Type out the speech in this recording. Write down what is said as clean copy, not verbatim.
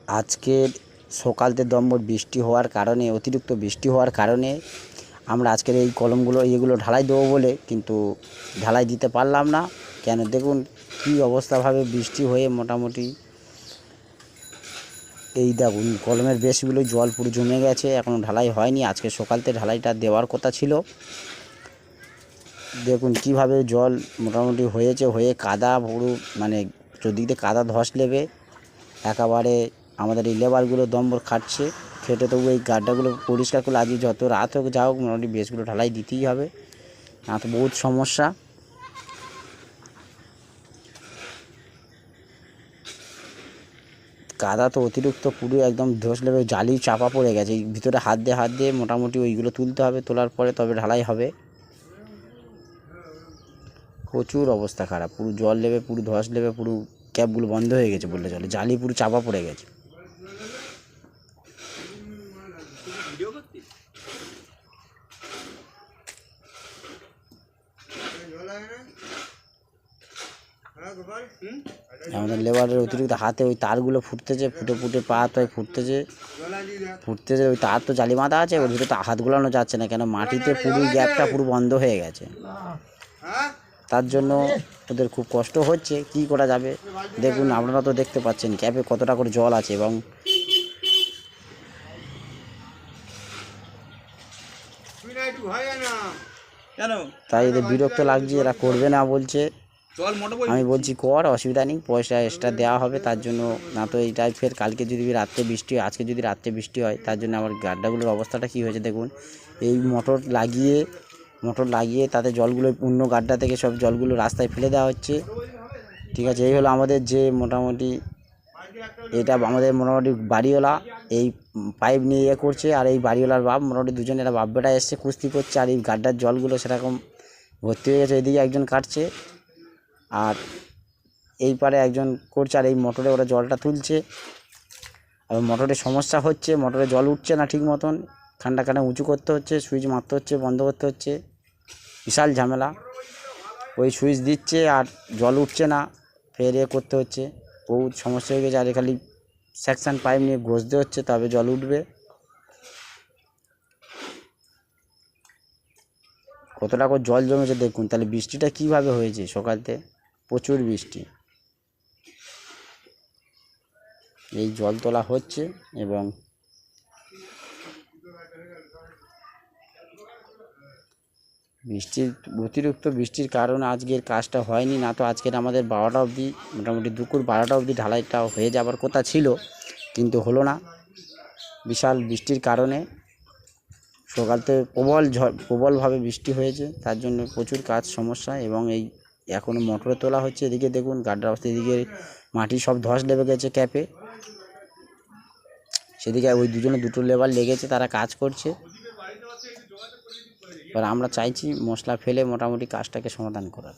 আজকের সকালতে দমবর বৃষ্টি হওয়ার কারণে, অতিরিক্ত বৃষ্টি হওয়ার কারণে আমরা আজকের এই কলমগুলো এগুলো ঢালাই দেবো বলে কিন্তু ঢালাই দিতে পারলাম না। কেন দেখুন কী অবস্থাভাবে বৃষ্টি হয়ে মোটামুটি এই দেখুন কলমের বেশগুলো জল পুরো জমে গেছে, এখনও ঢালাই হয়নি। আজকে সকালতে ঢালাইটা দেওয়ার কথা ছিল। দেখুন কিভাবে জল মোটামুটি হয়েছে, হয়ে কাদা পুরো মানে চতুর্দিকে কাদা ধস নেবে একেবারে। আমাদের এই লেবারগুলো দমবর খাটছে, খেটে তবু এই গাড্ডাগুলো পরিষ্কার করলে আজকে যত রাত হোক যা হোক মোটামুটি বেশগুলো ঢালাই দিতেই হবে, না তো বহুত সমস্যা। কাদা তো অতিরিক্ত পুরো একদম ধস লেবে, জালি চাপা পড়ে গেছে। এই ভিতরে হাত দিয়ে মোটামুটি ওইগুলো তুলতে হবে, তোলার পরে তবে ঢালাই হবে। প্রচুর অবস্থা খারাপ, পুরো জল লেবে, পুরো ধস লেবে, পুরো ক্যাবগুলো বন্ধ হয়ে গেছে বললে চলে, জালি পুরো চাপা পড়ে গেছে। আমাদের লেবারের অতিরিক্ত হাতে ওই তারগুলো ফুটতেছে, ফুটে ফুটে পা তো ফুটতেছে, ওই তার তো জালি বাঁধা আছে, ওর ভিতরে তো হাত গোলানো যাচ্ছে না, কেন মাটিতে পুরো গ্যাপটা পুরো বন্ধ হয়ে গেছে। তার জন্য ওদের খুব কষ্ট হচ্ছে, কি করা যাবে। দেখুন আপনারা তো দেখতে পাচ্ছেন ক্যাপে কতটা করে জল আছে, এবং তাই এদের বিরক্ত লাগছে, এরা করবে না বলছে। আমি বলছি কর, অসুবিধা নেই, পয়সা এক্সট্রা দেওয়া হবে। তার জন্য না তো এইটাই ফের কালকে যদি রাত্রে বৃষ্টি হয়, আজকে যদি রাত্রে বৃষ্টি হয়, তার জন্য আমার গাড্ডাগুলোর অবস্থাটা কী হয়েছে দেখুন। এই মোটর লাগিয়ে তাতে জলগুলো অন্য গাড্ডা থেকে সব জলগুলো রাস্তায় ফেলে দেওয়া হচ্ছে। ঠিক আছে, এই হলো আমাদের যে মোটামুটি, এটা আমাদের মোটামুটি বাড়িওয়ালা এই পাইপ নিয়ে ইয়ে করছে, আর এই বাড়িওয়ালার বাপ মোটামুটি দুজনে এরা বাপ বেটা এসছে, কুস্তি করছে। আর এই গাড্ডার জলগুলো সেরকম ভর্তি হয়ে গেছে, এদিকে একজন কাটছে আর এই পারে একজন করছে, আর এই মোটরে ওরা জলটা তুলছে। আর মোটরের সমস্যা হচ্ছে, মোটরে জল উঠছে না ঠিক মতন, খান্ডা উঁচু করতে হচ্ছে, সুইচ মারতে হচ্ছে, বন্ধ করতে হচ্ছে, বিশাল ঝামেলা। ওই সুইচ দিচ্ছে আর জল উঠছে না, ফের করতে হচ্ছে, বহুত সমস্যা হয়ে গেছে। আর খালি সেকশন পাইপ নিয়ে ঘষতে হচ্ছে, তবে জল উঠবে। কতটা করে জল জমেছে দেখুন। তাহলে বৃষ্টিটা কিভাবে হয়েছে সকালতে, প্রচুর বৃষ্টি। এই জল তোলা হচ্ছে, এবং অতিরিক্ত বৃষ্টির কারণে আজকের কাজটা হয়নি, না তো আজকের আমাদের 12টা অবধি, মোটামুটি দুপুর 12টা অবধি ঢালাইটা হয়ে যাবার কথা ছিল, কিন্তু হলো না বিশাল বৃষ্টির কারণে। সকালতে প্রবলভাবে বৃষ্টি হয়েছে, তার জন্য প্রচুর কাজ সমস্যা। এবং এই এখনও মোটরে তোলা হচ্ছে, এদিকে দেখুন গাড্ডার অবস্থা, এদিকে মাটি সব ধস লেবে গেছে ক্যাপে, সেদিকে ওই দুটো লেবার লেগেছে, তারা কাজ করছে। এবার আমরা চাইছি মশলা ফেলে মোটামুটি কাজটাকে সমাধান করার।